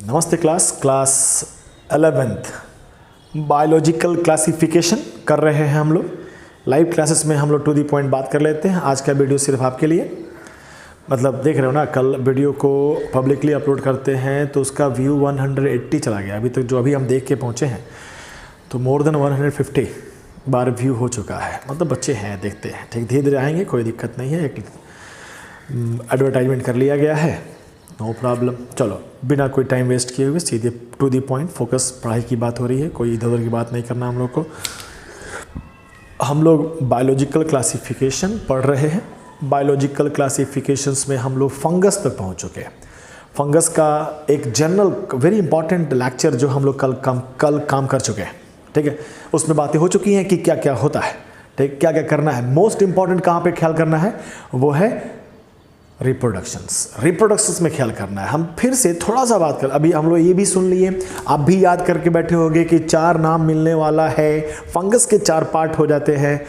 नमस्ते class 11th biological classification कर रहे हैं हम लोग। लाइव क्लासेस में हम लोग टू दी पॉइंट बात कर लेते हैं। आज का वीडियो सिर्फ आपके लिए, मतलब देख रहे हो ना, कल वीडियो को पब्लिकली अपलोड करते हैं तो उसका व्यू 180 चला गया। अभी तक जो अभी हम देख के पहुँचे हैं तो मोर देन 150 बार व्यू हो चुका है। मतलब बच्चे हैं, देखते हैं, ठीक, धीरे धीरे आएंगे, कोई दिक्कत नहीं है। एक एडवर्टाइजमेंट कर लिया गया है, नो प्रॉब्लम। चलो बिना कोई टाइम वेस्ट किए हुए सीधे टू दी पॉइंट, फोकस, पढ़ाई की बात हो रही है, कोई इधर उधर की बात नहीं करना हम लोग को। हम लोग बायोलॉजिकल क्लासिफिकेशन पढ़ रहे हैं। बायोलॉजिकल क्लासिफिकेशंस में हम लोग फंगस तक पहुंच चुके हैं। फंगस का एक जनरल वेरी इंपॉर्टेंट लेक्चर जो हम लोग कल काम कर चुके हैं, ठीक है। उसमें बातें हो चुकी हैं कि क्या क्या होता है, ठीक, क्या क्या करना है। मोस्ट इंपॉर्टेंट कहाँ पे ख्याल करना है वो है रिप्रोडक्शंस में ख्याल करना है। हम फिर से थोड़ा सा बात कर, अभी हम लोग ये भी सुन लिए, आप भी याद करके बैठे होंगे कि 4 नाम मिलने वाला है। फंगस के 4 पार्ट हो जाते हैं।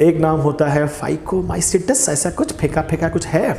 एक नाम होता है फाइकोमाइसिटस, ऐसा कुछ फेंका कुछ है,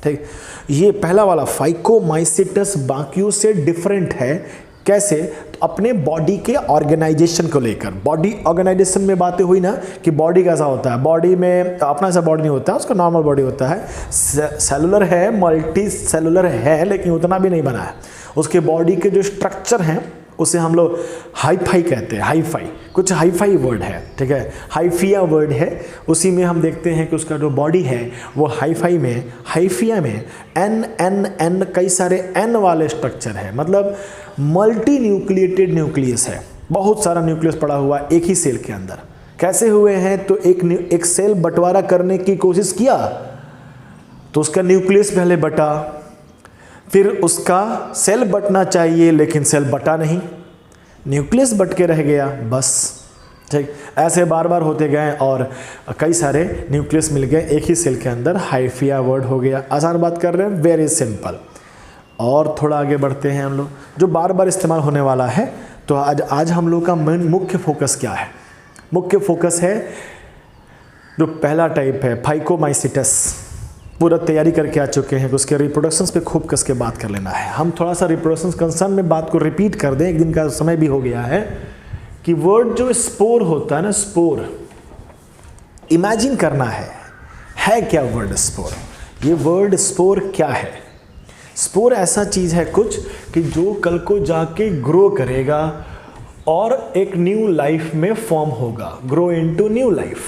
ठीक। ये पहला वाला फाइकोमाइसिटस बाकियों से डिफरेंट है। कैसे? तो अपने बॉडी के ऑर्गेनाइजेशन को लेकर, बॉडी ऑर्गेनाइजेशन में बातें हुई ना कि बॉडी कैसा होता है। बॉडी में अपना ऐसा बॉडी नहीं होता है, उसका नॉर्मल बॉडी होता है। सेलुलर है, मल्टी सेलुलर है, लेकिन उतना भी नहीं बना है। उसके बॉडी के जो स्ट्रक्चर हैं उसे हम लोग हाईफाई कहते हैं। हाईफाई कुछ हाईफाई वर्ड है, ठीक है, हाइफिया वर्ड है। उसी में हम देखते हैं कि उसका जो बॉडी है वो हाइफिया में एन कई सारे एन वाले स्ट्रक्चर है। मतलब मल्टी न्यूक्लिएटेड न्यूक्लियस है, बहुत सारा न्यूक्लियस पड़ा हुआ एक ही सेल के अंदर। कैसे हुए हैं? तो एक सेल बंटवारा करने की कोशिश किया तो उसका न्यूक्लियस पहले बटा, फिर उसका सेल बटना चाहिए लेकिन सेल बटा नहीं, न्यूक्लियस बट के रह गया, बस, ठीक। ऐसे बार बार होते गए और कई सारे न्यूक्लियस मिल गए एक ही सेल के अंदर। हाइफिया वर्ड हो गया। आसान बात कर रहे हैं, वेरी सिंपल। और थोड़ा आगे बढ़ते हैं हम लोग, जो बार बार इस्तेमाल होने वाला है। तो आज हम लोग का मुख्य फोकस क्या है? मुख्य फोकस है जो पहला टाइप है फाइकोमाइसिटस। पूरा तैयारी करके आ चुके हैं, उसके रिप्रोडक्शंस पे खूब कस के बात कर लेना है। हम थोड़ा सा रिप्रोडक्शंस कंसर्न में बात को रिपीट कर दें, एक दिन का समय भी हो गया है, कि वर्ड जो स्पोर होता है ना, स्पोर, इमेजिन करना है क्या वर्ड स्पोर? ये वर्ड स्पोर क्या है? स्पोर ऐसा चीज़ है कुछ कि जो कल को जाके ग्रो करेगा और एक न्यू लाइफ में फॉर्म होगा। ग्रो इनटू न्यू लाइफ,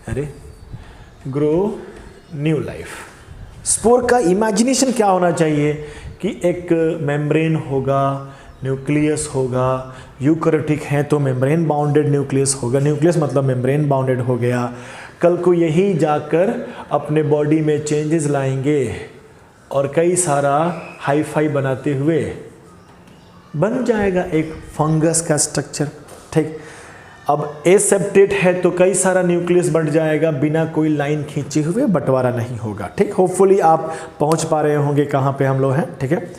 अरे ग्रो न्यू लाइफ। स्पोर का इमेजिनेशन क्या होना चाहिए कि एक मेम्ब्रेन होगा, न्यूक्लियस होगा। यूकैरियोटिक है तो मेम्ब्रेन बाउंडेड न्यूक्लियस होगा। न्यूक्लियस मतलब मेम्ब्रेन बाउंडेड हो गया। कल को यही जाकर अपने बॉडी में चेंजेस लाएंगे और कई सारा हाईफाई बनाते हुए बन जाएगा एक फंगस का स्ट्रक्चर, ठीक। अब एसेप्टेट है तो कई सारा न्यूक्लियस बढ़ जाएगा, बिना कोई लाइन खींचे हुए बंटवारा नहीं होगा, ठीक। होपफुली आप पहुंच पा रहे होंगे कहाँ पे हम लोग हैं, ठीक है।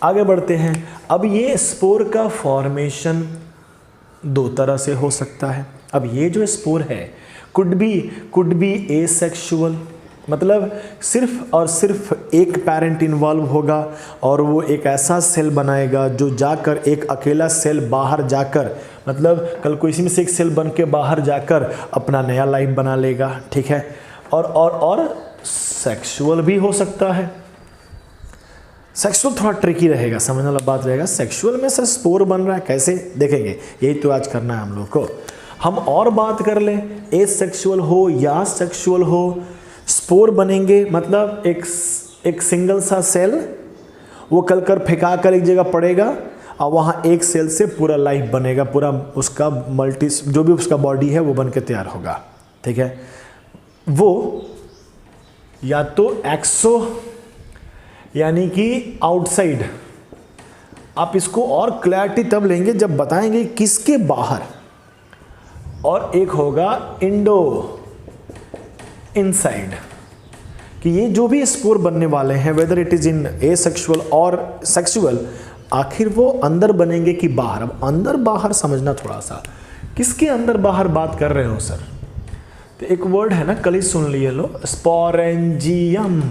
आगे बढ़ते हैं। अब ये स्पोर का फॉर्मेशन 2 तरह से हो सकता है। अब ये जो स्पोर है कुड बी एसेक्सुअल, मतलब सिर्फ और सिर्फ एक पेरेंट इन्वॉल्व होगा और वो एक ऐसा सेल बनाएगा जो जाकर एक अकेला सेल बाहर जाकर, मतलब कल को इसी में से एक सेल बन के बाहर जाकर अपना नया लाइफ बना लेगा, ठीक है। और सेक्सुअल भी हो सकता है। सेक्सुअल थोड़ा ट्रिकी रहेगा, समझने वाला बात रहेगा। सेक्सुअल में सर स्पोर बन रहा है, कैसे देखेंगे, यही तो आज करना है हम लोग को। हम और बात कर लें, एसेक्सुअल हो या सेक्सुअल हो, स्पोर बनेंगे मतलब एक सिंगल सा सेल वो कल कर फेंका कर एक जगह पड़ेगा और वहाँ एक सेल से पूरा लाइफ बनेगा, पूरा उसका मल्टी जो भी उसका बॉडी है वो बन के तैयार होगा, ठीक है। वो या तो एक्सो यानी कि आउटसाइड, आप इसको और क्लैरिटी तब लेंगे जब बताएंगे किसके बाहर, और एक होगा इंडो, इनसाइड, कि ये जो भी स्पोर बनने वाले हैं whether it is in asexual और सेक्सुअल, आखिर वो अंदर बनेंगे कि बाहर। अब अंदर बाहर समझना थोड़ा सा, किसके अंदर बाहर बात कर रहे हो सर? तो एक वर्ड है ना, कल ही सुन लिए लो, स्पोरेंजियम।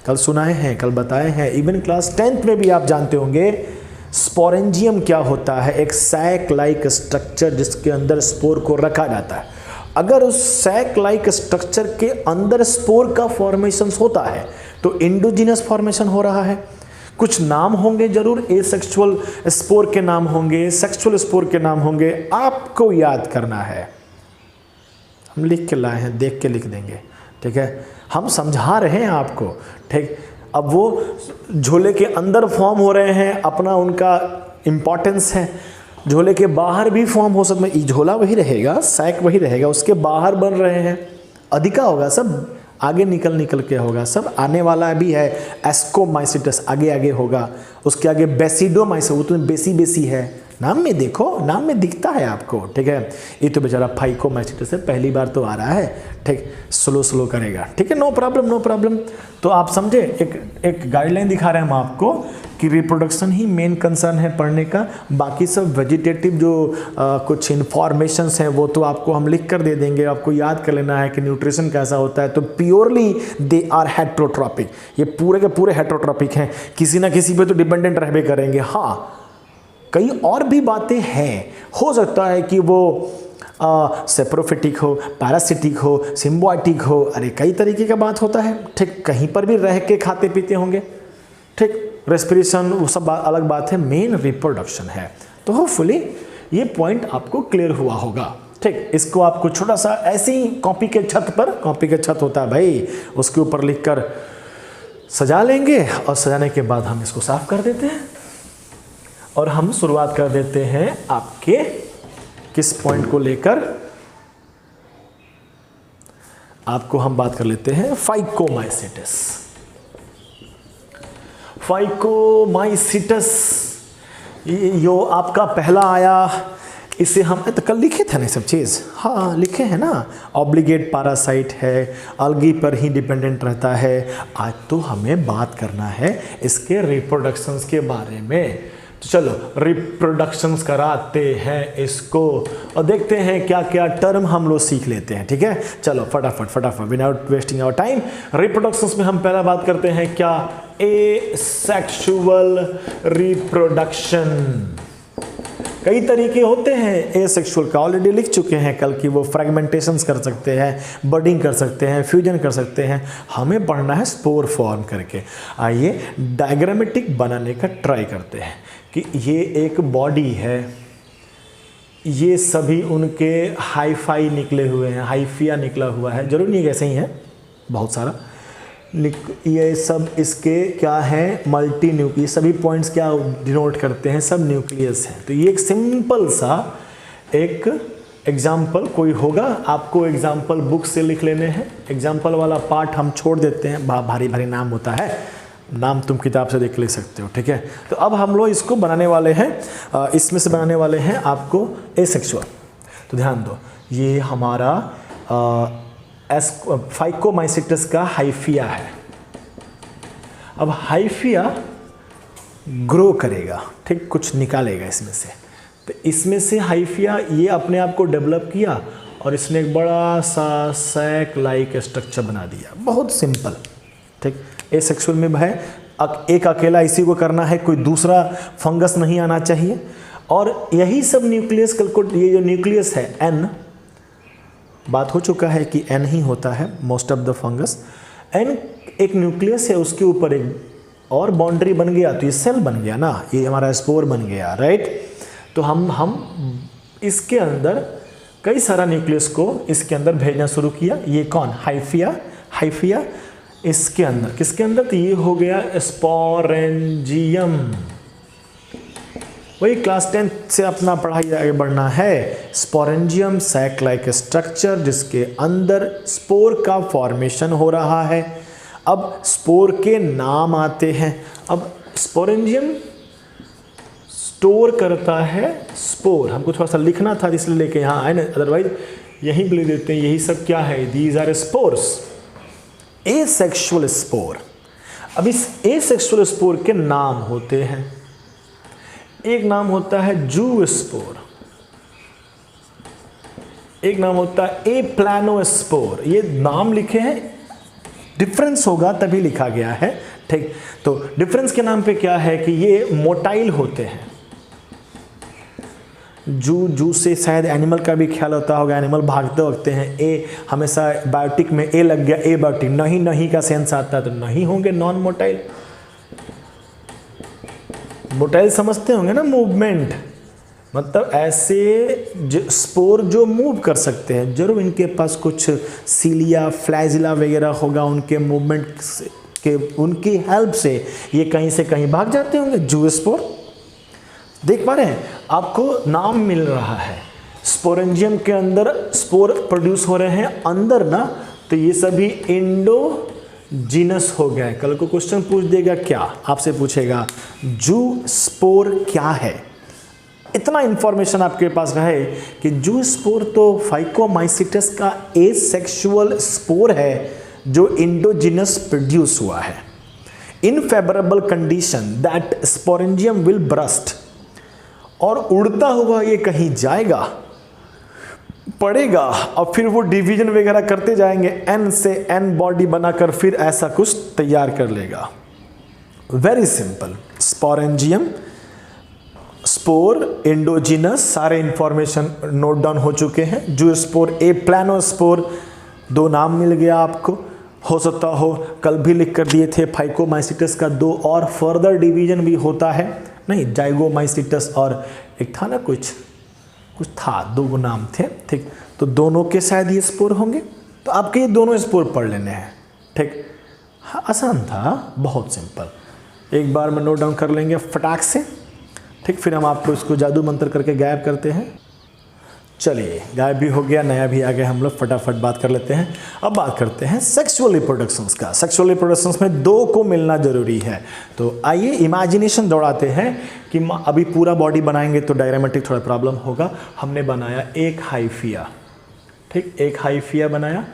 कल सुनाए हैं, कल बताए हैं, इवन क्लास 10th में भी आप जानते होंगे। स्पोरेंजियम क्या होता है? एक सैक लाइक स्ट्रक्चर जिसके अंदर स्पोर को रखा जाता है। अगर उस सैक लाइक स्ट्रक्चर के अंदर स्पोर का फॉर्मेशन होता है तो इंडोजिनस फॉर्मेशन हो रहा है। कुछ नाम होंगे जरूर, एसेक्सुअल स्पोर के नाम होंगे, सेक्सुअल स्पोर के नाम होंगे, आपको याद करना है। हम लिख के लाए हैं, देख के लिख देंगे, ठीक है। हम समझा रहे हैं आपको, ठीक। अब वो झोले के अंदर फॉर्म हो रहे हैं, अपना उनका इम्पॉर्टेंस है। झोले के बाहर भी फॉर्म हो सकता है, झोला वही रहेगा, सैक वही रहेगा, उसके बाहर बन रहे हैं, अधिका होगा, सब आगे निकल के होगा, सब आने वाला भी है। एस्कोमाइसिटस आगे आगे होगा, उसके आगे बेसिडोमाइसिस, वो तो बेसी है, नाम में देखो, नाम में दिखता है आपको, ठीक है। ये तो बेचारा फाइकोमाइसिटस है, पहली बार तो आ रहा है, ठीक, स्लो करेगा, ठीक है, नो प्रॉब्लम। तो आप समझे, एक गाइडलाइन दिखा रहे हैं हम आपको कि रिप्रोडक्शन ही मेन कंसर्न है पढ़ने का। बाकी सब वेजिटेटिव जो कुछ इन्फॉर्मेशंस हैं वो तो आपको हम लिख कर दे देंगे, आपको याद कर लेना है कि न्यूट्रिशन कैसा होता है। तो प्योरली दे आर हेट्रोट्रॉपिक, ये पूरे के पूरे हेट्रोट्रॉपिक हैं, किसी ना किसी पे तो डिपेंडेंट रहबे करेंगे। हाँ, कई और भी बातें हैं, हो सकता है कि वो सेप्रोफिटिक हो, पैरासिटिक हो, सिम्बायोटिक हो, अरे कई तरीके का बात होता है, ठीक। कहीं पर भी रह के खाते पीते होंगे, ठीक। रेस्पिरेशन वो सब अलग बात है, मेन रिप्रोडक्शन है। तो होपफुली ये पॉइंट आपको क्लियर हुआ होगा, ठीक। इसको आपको छोटा सा ऐसे ही कॉपी के छत पर, कॉपी के छत होता है भाई, उसके ऊपर लिख कर सजा लेंगे और सजाने के बाद हम इसको साफ कर देते हैं और हम शुरुआत कर देते हैं आपके किस पॉइंट को लेकर, आपको हम बात कर लेते हैं फाइकोमाइसिटस। फाइकोमाइसिटस यो आपका पहला आया, इसे हम तो कल लिखे थे ना सब चीज़, हाँ लिखे हैं ना। ऑब्लिगेट पैरासाइट है, अलगी पर ही डिपेंडेंट रहता है। आज तो हमें बात करना है इसके रिप्रोडक्शंस के बारे में। तो चलो रिप्रोडक्शंस कराते हैं इसको और देखते हैं क्या क्या टर्म हम लोग सीख लेते हैं, ठीक है। चलो फटाफट without wasting our time, reproductions में हम पहला बात करते हैं क्या, एसेक्सुअल रिप्रोडक्शन। कई तरीके होते हैं एसेक्सुअल का, ऑलरेडी लिख चुके हैं कल की, वो फ्रेगमेंटेशंस कर सकते हैं, बडिंग कर सकते हैं, फ्यूजन कर सकते हैं। हमें पढ़ना है स्पोर फॉर्म करके। आइए डायग्रामेटिक बनाने का ट्राई करते हैं कि ये एक बॉडी है, ये सभी उनके हाइफाई निकले हुए हैं, हाइफिया निकला हुआ है, जरूर नहीं कैसे ही है, बहुत सारा। ये सब इसके क्या है, मल्टी न्यूक्लियस, सभी पॉइंट्स क्या डिनोट करते हैं, सब न्यूक्लियस हैं। तो ये एक सिंपल सा एक एग्जाम्पल कोई होगा, आपको एग्जाम्पल बुक से लिख लेने हैं। एग्जाम्पल वाला पार्ट हम छोड़ देते हैं, भारी भारी नाम होता है, नाम तुम किताब से देख ले सकते हो, ठीक है। तो अब हम लोग इसको बनाने वाले हैं, इसमें से बनाने वाले हैं आपको एसेक्सुअल। तो ध्यान दो, ये हमारा फाइकोमाइसिटस का हाइफिया है। अब हाइफिया ग्रो करेगा, ठीक, कुछ निकालेगा इसमें से। तो इसमें से हाइफिया ये अपने आप को डेवलप किया और इसने एक बड़ा सा सैक लाइक स्ट्रक्चर बना दिया, बहुत सिंपल, ठीक। एसेक्सुअल में है एक अकेला इसी को करना है, कोई दूसरा फंगस नहीं आना चाहिए। और यही सब न्यूक्लियस को, ये जो न्यूक्लियस है एन, बात हो चुका है कि एन ही होता है most of the fungus. N एक न्यूक्लियस है, उसके ऊपर एक और बाउंड्री बन गया तो ये सेल बन गया ना, ये हमारा स्पोर बन गया, राइट। तो हम इसके अंदर कई सारा न्यूक्लियस को इसके अंदर भेजना शुरू किया। ये कौन, हाइफिया इसके अंदर, किसके अंदर, तो ये हो गया स्पोरेंजियम। वही क्लास 10 से अपना पढ़ाई आगे बढ़ना है। स्पोरेंजियम सैक लाइक स्ट्रक्चर जिसके अंदर स्पोर का फॉर्मेशन हो रहा है। अब स्पोर के नाम आते हैं। अब स्पोरेंजियम स्टोर करता है स्पोर, हमको थोड़ा सा लिखना था इसलिए लेके यहाँ आए ना, अदरवाइज यहीं लिख देते हैं। यही सब क्या है, these are spores, asexual spore. अब इस एसेक्सुअल स्पोर के नाम होते हैं। एक नाम होता है जू स्पोर, एक नाम होता है ए प्लानोस्पोर। ये नाम लिखे हैं डिफरेंस होगा तभी लिखा गया है, ठीक। तो डिफरेंस के नाम पे क्या है कि ये मोटाइल होते हैं। जू से शायद एनिमल का भी ख्याल होता होगा, एनिमल भागते वगते हैं। ए हमेशा बायोटिक में ए लग गया, ए बायोटिक, नहीं का सेंस आता है तो नहीं होंगे नॉन मोटाइल। मोटाइल समझते होंगे ना, मूवमेंट, मतलब ऐसे स्पोर जो मूव कर सकते हैं, जरूर इनके पास कुछ सीलिया फ्लैजिला वगैरह होगा, उनके मूवमेंट के उनकी हेल्प से ये कहीं से कहीं भाग जाते होंगे। जू स्पोर देख पा रहे हैं, आपको नाम मिल रहा है। स्पोरेंजियम के अंदर स्पोर प्रोड्यूस हो रहे हैं अंदर ना, तो ये सभी इंडोजीनस हो गए। कल को क्वेश्चन पूछ देगा, क्या आपसे पूछेगा जू स्पोर क्या है, इतना इंफॉर्मेशन आपके पास रहे कि जू स्पोर तो फाइकोमाइसिटस का एसेक्सुअल स्पोर है जो इंडोजीनस प्रोड्यूस हुआ है। इन favourable condition that sporangium will burst, और उड़ता हुआ ये कहीं जाएगा, पड़ेगा, और फिर वो डिवीजन वगैरह करते जाएंगे, एन से एन बॉडी बनाकर फिर ऐसा कुछ तैयार कर लेगा। Very simple, sporangium, spore, indigenous, सारे इंफॉर्मेशन नोट डाउन हो चुके हैं। जू स्पोर, ए प्लानोस्पोर, दो नाम मिल गया आपको। हो सकता हो कल भी लिख कर दिए थे, फाइकोमाइसिटस का दो और फर्दर डिवीजन भी होता है, नहीं जाइगोमाइसिटस और एक था ना कुछ था, दो नाम थे, ठीक। तो दोनों के शायद ये स्पोर होंगे, तो आपके ये दोनों स्पोर पढ़ लेने हैं, ठीक। हाँ, आसान था, बहुत सिंपल, एक बार में नोट डाउन कर लेंगे फटाक से, ठीक। फिर हम आपको इसको जादू मंत्र करके गायब करते हैं। चलिए, गायब भी हो गया, नया भी आ गया, हम लोग फटाफट बात कर लेते हैं। अब बात करते हैं सेक्सुअल रिप्रोडक्शंस का। सेक्सुअल रिप्रोडक्शंस में दो को मिलना जरूरी है, तो आइए इमेजिनेशन दौड़ाते हैं कि अभी पूरा बॉडी बनाएंगे तो डायग्रामेटिक थोड़ा प्रॉब्लम होगा। हमने बनाया एक हाइफिया, ठीक, एक हाइफिया बनाया,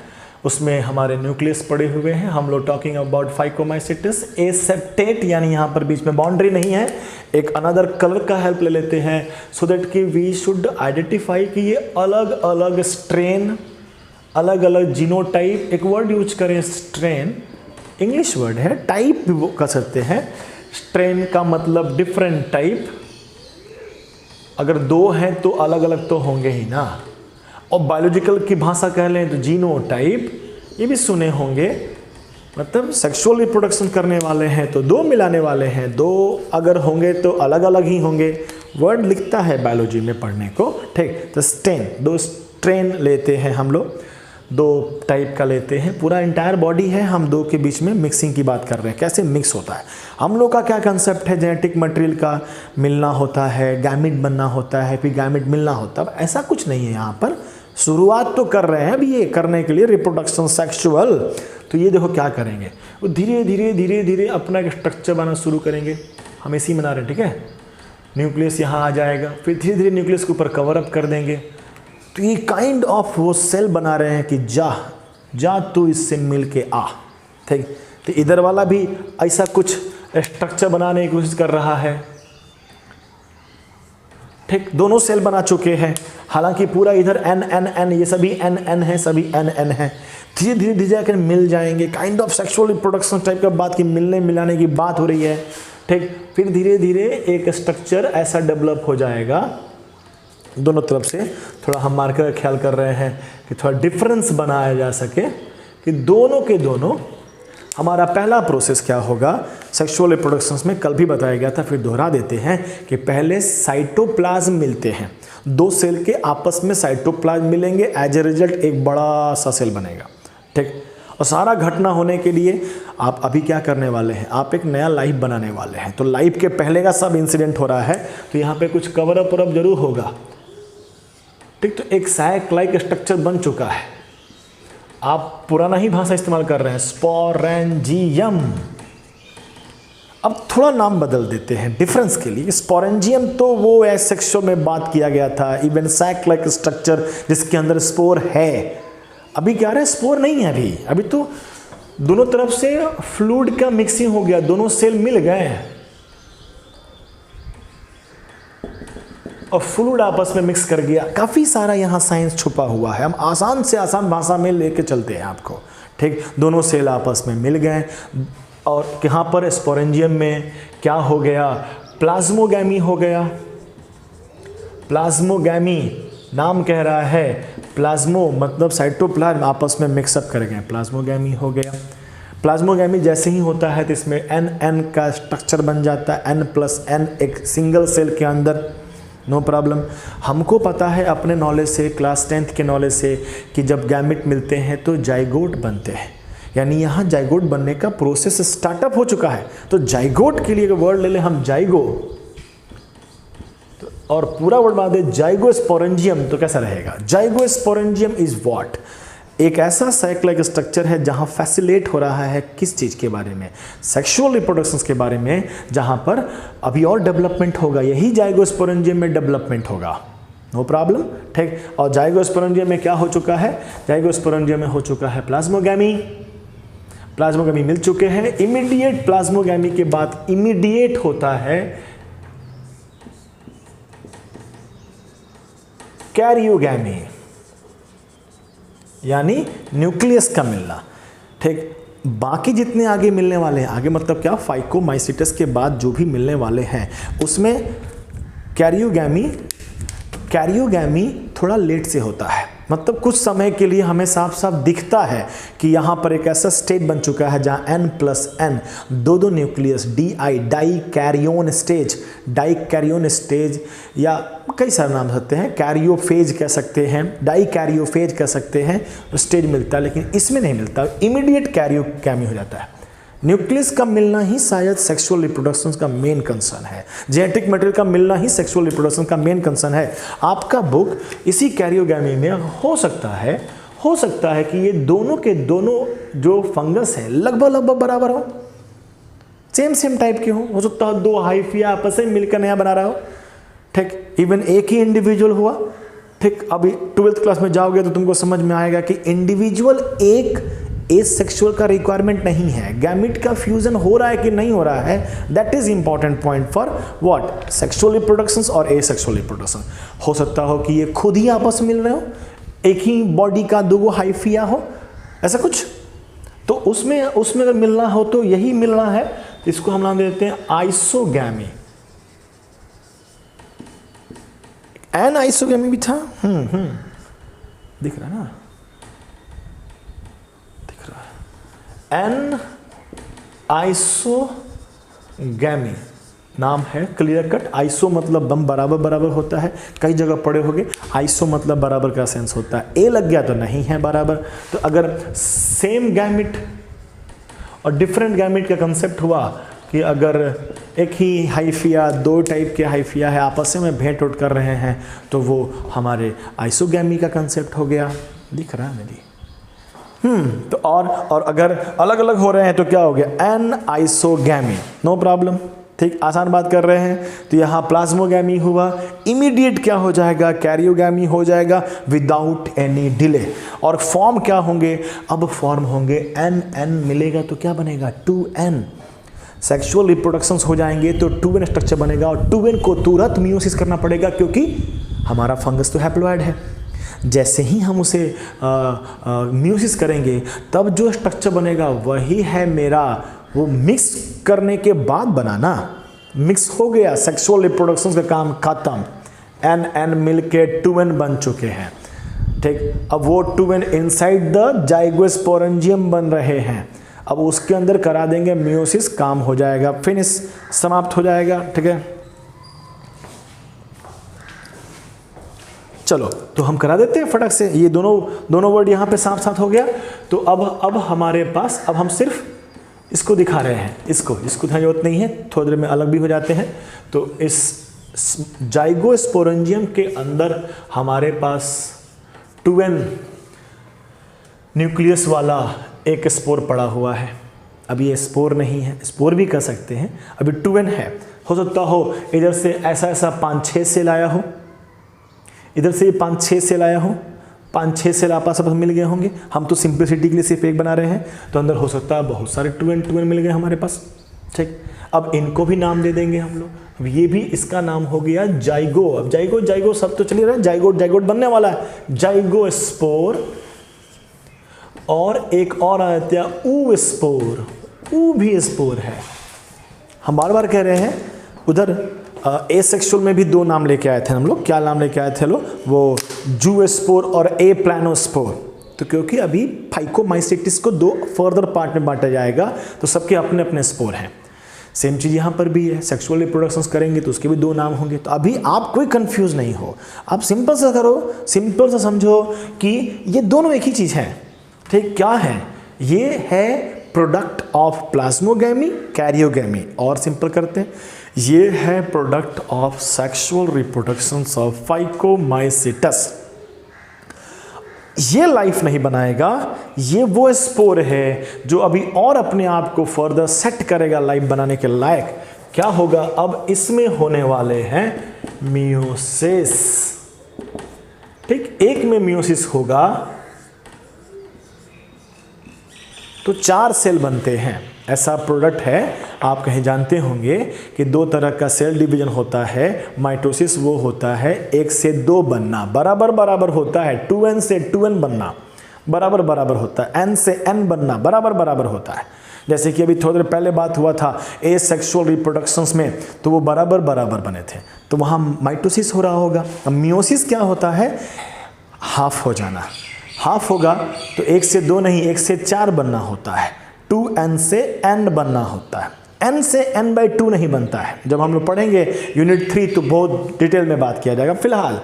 उसमें हमारे न्यूक्लियस पड़े हुए हैं। हम लोग टॉकिंग अबाउट फाइकोमाइसिटस, एसेप्टेट, यानी यहाँ पर बीच में बाउंड्री नहीं है। एक अनदर कलर का हेल्प ले लेते हैं सो दैट कि वी शुड आइडेंटिफाई कि ये अलग अलग स्ट्रेन, अलग अलग जीनोटाइप, एक वर्ड यूज करें स्ट्रेन, इंग्लिश वर्ड है, टाइप भी वो कर सकते हैं। स्ट्रेन का मतलब डिफरेंट टाइप, अगर दो हैं तो अलग अलग तो होंगे ही ना। और बायोलॉजिकल की भाषा कह लें तो जीनोटाइप, ये भी सुने होंगे, मतलब सेक्सुअल रिप्रोडक्शन करने वाले हैं तो दो मिलाने वाले हैं, दो अगर होंगे तो अलग अलग ही होंगे। वर्ड लिखता है बायोलॉजी में पढ़ने को, ठीक। तो स्ट्रेन, दो स्ट्रेन लेते हैं हम लोग, दो टाइप का लेते हैं, पूरा इंटायर बॉडी है, हम दो के बीच में मिक्सिंग की बात कर रहे हैं, कैसे मिक्स होता है। हम लोग का क्या कंसेप्ट है, जेनेटिक मटेरियल का मिलना होता है, गैमिट बनना होता है, फिर गैमिट मिलना होता है, ऐसा कुछ नहीं है। यहाँ पर शुरुआत तो कर रहे हैं अभी ये करने के लिए रिप्रोडक्शन सेक्सुअल, तो ये देखो क्या करेंगे, वो धीरे धीरे धीरे धीरे अपना एक स्ट्रक्चर बनाना शुरू करेंगे। हम इसी बना रहे हैं, ठीक है। न्यूक्लियस यहाँ आ जाएगा, फिर धीरे धीरे न्यूक्लियस के ऊपर कवर अप कर देंगे। तो ये काइंड ऑफ वो सेल बना रहे हैं कि जा तू इससे मिल के आ, ठीक। तो इधर वाला भी ऐसा कुछ स्ट्रक्चर बनाने की कोशिश कर रहा है, ठीक। दोनों सेल बना चुके हैं, हालांकि पूरा इधर एन एन एन, ये सभी एन एन है, सभी एन एन है। धीरे धीरे धीरे जाकर मिल जाएंगे, kind of sexual reproduction type का बात की मिलने मिलाने की बात हो रही है, ठीक। फिर धीरे धीरे एक स्ट्रक्चर ऐसा डेवलप हो जाएगा, दोनों तरफ से थोड़ा हम मार्कर का ख्याल कर रहे हैं कि थोड़ा डिफरेंस बनाया जा सके कि दोनों के दोनों। हमारा पहला प्रोसेस क्या होगा सेक्सुअल रिप्रोडक्शंस में, कल भी बताया गया था, फिर दोहरा देते हैं कि पहले साइटोप्लाज्म मिलते हैं, दो सेल के आपस में साइटोप्लाज्म मिलेंगे, एज ए रिजल्ट एक बड़ा सा सेल बनेगा, ठीक। और सारा घटना होने के लिए आप अभी क्या करने वाले हैं, आप एक नया लाइफ बनाने वाले हैं। तो लाइफ के पहले का सब इंसिडेंट हो रहा है, तो यहाँ पे कुछ कवर अप जरूर होगा, ठीक। तो एक सैक लाइक स्ट्रक्चर बन चुका है, आप पुराना ही भाषा इस्तेमाल कर रहे हैं, स्पोरेंजियम। अब थोड़ा नाम बदल देते हैं डिफरेंस के लिए। स्पोरेंजियम तो वो एसेक्सुअल में बात किया गया था, इवन सैक लाइक स्ट्रक्चर जिसके अंदर स्पोर है। अभी क्या रहा है, स्पोर नहीं है अभी तो दोनों तरफ से फ्लूइड का मिक्सिंग हो गया, दोनों सेल मिल गए हैं और फ्लूइड आपस में मिक्स कर गया। काफ़ी सारा यहाँ साइंस छुपा हुआ है, हम आसान से आसान भाषा में लेके चलते हैं आपको, ठीक, दोनों सेल आपस में मिल गए और यहाँ पर स्पोरेंजियम में क्या हो गया, प्लाज्मोगैमी हो गया। प्लाज्मोगैमी नाम कह रहा है, प्लाज्मो मतलब साइटोप्लाज्म आपस में मिक्सअप कर गए, प्लाज्मोगैमी हो गया। प्लाज्मोगैमी जैसे ही होता है तो इसमें एन का स्ट्रक्चर बन जाता है, n+n एक सिंगल सेल के अंदर, नो प्रॉब्लम। हमको पता है अपने नॉलेज से, क्लास 10th के नॉलेज से, कि जब गैमेट मिलते हैं तो जाइगोट बनते हैं, यानी यहाँ जाइगोट बनने का प्रोसेस स्टार्टअप हो चुका है। तो जाइगोट के लिए वर्ड ले लें हम जाइगो, और पूरा वर्ड बना दे जाइगोस्पोरेंजियम, तो कैसा रहेगा? जाइगोस्पोरेंजियम इज व्हाट? एक ऐसा साइक्लिक स्ट्रक्चर है जहां फैसिलेट हो रहा है किस चीज के बारे में? सेक्सुअल रिप्रोडक्शन के बारे में, जहां पर अभी और डेवलपमेंट होगा, यही जाइगोस्पोरेंजियम में डेवलपमेंट होगा, नो प्रॉब्लम, ठीक। और जाइगोस्पोरेंजियम में क्या हो चुका है? जाइगोस्पोरेंजियम में हो चुका है प्लाज्मोगैमी। प्लाज्मोगैमी मिल चुके हैं। इमीडिएट प्लाज्मोगैमी के बाद इमीडिएट होता है कैरियोगैमी, यानी न्यूक्लियस का मिलना, ठीक। बाकी जितने आगे मिलने वाले हैं, आगे मतलब क्या, फाइकोमाइसिटस के बाद जो भी मिलने वाले हैं उसमें कैरियोगैमी थोड़ा लेट से होता है, मतलब कुछ समय के लिए हमें साफ साफ दिखता है कि यहाँ पर एक ऐसा स्टेट बन चुका है जहाँ n+n दो न्यूक्लियस डाइकैरियोन स्टेज या कई सारे नाम सकते हैं, कैरियोफेज कह सकते हैं, डाइकैरियोफेज कह सकते हैं, स्टेज मिलता है, लेकिन इसमें नहीं मिलता, इमीडिएट कैरियोगैमी हो जाता है। न्यूक्लियस का मिलना ही शायद सेक्सुअल रिप्रोडक्शन का मेन कंसर्न है, जेनेटिक मटेरियल का मिलना ही सेक्सुअल रिप्रोडक्शन का मेन कंसर्न है। आपका बुक इसी कैरियोगैमी में हो सकता है कि ये दोनों के दोनों जो फंगस है लगभग बराबर हो, सेम टाइप के हो सकता है दो हाइफिया आपस में मिलकर नया बना रहा हो, ठीक। इवन एक ही इंडिविजुअल हुआ, ठीक। अभी 12th क्लास में जाओगे तो तुमको समझ में आएगा कि इंडिविजुअल एक एसेक्सुअल का रिक्वायरमेंट नहीं है, गैमिट का फ्यूजन हो रहा है कि नहीं हो रहा है, that is important point for what, sexual reproduction और एसेक्सुअल रिप्रोडक्शन। हो सकता हो कि ये खुद ही आपस में मिल रहे हो, एक ही बॉडी का दो हाइफिया हो, ऐसा कुछ, तो उसमें अगर मिलना हो तो यही मिलना है, इसको हम नाम देते हैं आइसोगैमी। एन आइसोगैमी भी था, दिख रहा है ना, एन आइसोगैमी नाम है, क्लियर कट। आइसो मतलब बम बराबर होता है, कई जगह पढ़े होंगे। आइसो मतलब बराबर का सेंस होता है, ए लग गया तो नहीं है बराबर। तो अगर सेम गैमिट और डिफरेंट गैमिट का कंसेप्ट हुआ कि अगर एक ही हाइफिया, दो टाइप के हाइफिया है, आपस में भेंट उठ कर रहे हैं, तो वो हमारे आइसोगैमी का कंसेप्ट हो गया, दिख रहा है मेरी। तो और अगर अलग अलग हो रहे हैं तो क्या हो गया, एन आइसोगैमी, नो प्रॉब्लम, ठीक। आसान बात कर रहे हैं तो यहाँ प्लाज्मोगैमी हुआ, इमीडिएट क्या हो जाएगा, कैरियोगैमी हो जाएगा विदाउट एनी डिले। और फॉर्म क्या होंगे, अब फॉर्म होंगे n मिलेगा तो क्या बनेगा, 2n। सेक्सुअल रिप्रोडक्शंस हो जाएंगे तो 2n स्ट्रक्चर बनेगा, और 2n को तुरंत मियोसिस करना पड़ेगा क्योंकि हमारा फंगस तो हैप्लॉइड है। जैसे ही हम उसे मियोसिस करेंगे तब जो स्ट्रक्चर बनेगा वही है मेरा, वो मिक्स करने के बाद बनाना, मिक्स हो गया, सेक्सुअल रिप्रोडक्शन का काम खत्म, n मिलके 2n बन चुके हैं, ठीक। अब वो 2n इनसाइड द जाइगोस्पोरेंजियम बन रहे हैं, अब उसके अंदर करा देंगे मियोसिस, काम हो जाएगा, फिनिश, समाप्त हो जाएगा, ठीक है। चलो तो हम करा देते हैं फटक से, ये दोनों वर्ड यहाँ पे साथ हो गया। तो अब हमारे पास, अब हम सिर्फ इसको दिखा रहे हैं, इसको जरूरत नहीं है, थोड़ी देर में अलग भी हो जाते हैं। तो इस जाइगोस्पोरेंजियम के अंदर हमारे पास 2n न्यूक्लियस वाला एक स्पोर पड़ा हुआ है। अभी ये स्पोर नहीं है, स्पोर भी कर सकते हैं, अभी 2n है। हो सकता हो इधर से ऐसा 5-6 सेल आया हो, इधर से 5-6 सेल आया हो, 5-6 सेल आपस में मिल गए होंगे। हम तो सिंप्लिसिटी के लिए सिर्फ एक बना रहे हैं, तो अंदर हो सकता है बहुत सारे 2n मिल गए हमारे पास, ठीक। अब इनको भी नाम दे देंगे हम लोग। अब ये भी, इसका नाम हो गया जाइगो। अब जाइगो सब तो चलिए रहा है, जाइगोट बनने वाला है, जाइगोस्पोर और एक और आ जाता है ऊ स्पोर, ऊ भी स्पोर है। हम बार बार कह रहे हैं उधर एसेक्सुअल में भी दो नाम लेके आए थे हम लोग, क्या नाम लेके आए थे लोग, वो जूस्पोर और ए प्लानोस्पोर। तो क्योंकि अभी फाइकोमाइसेटिस को दो फर्दर पार्ट में बांटा जाएगा तो सबके अपने अपने स्पोर हैं। सेम चीज़ यहाँ पर भी है, सेक्सुअल रिप्रोडक्शंस करेंगे तो उसके भी दो नाम होंगे। तो अभी आप कोई कंफ्यूज नहीं हो, आप सिंपल सा करो, सिंपल सा समझो कि ये दोनों एक ही चीज़ है। ठीक, क्या है ये, है प्रोडक्ट ऑफ प्लाज्मोगैमी कैरियोगैमी, और सिंपल करते हैं ये है product of sexual reproductions of Phycomycetes. ये लाइफ नहीं बनाएगा, ये वो स्पोर है जो अभी और अपने आप को फर्दर सेट करेगा लाइफ बनाने के लायक। क्या होगा अब इसमें होने वाले हैं मियोसिस। ठीक, एक में मियोसिस होगा तो 4 सेल बनते हैं, ऐसा प्रोडक्ट है। आप कहीं जानते होंगे कि 2 तरह का सेल डिवीजन होता है। माइटोसिस वो होता है 1 से 2 बनना, बराबर बराबर होता है। 2n से 2n बनना बराबर बराबर होता है, n से n बनना बराबर बराबर होता है। जैसे कि अभी थोड़ी देर पहले बात हुआ था एसेक्सुअल रिप्रोडक्शंस में, तो वो बराबर बराबर बने थे, तो वहाँ माइटोसिस हो रहा होगा। अब मियोसिस क्या होता है, हाफ हो जाना। हाफ होगा तो 1 से 2 नहीं 1 से 4 बनना होता है, 2n से n बनना होता है, n से n/2 नहीं बनता है। जब हम लोग पढ़ेंगे यूनिट 3 तो बहुत डिटेल में बात किया जाएगा। फिलहाल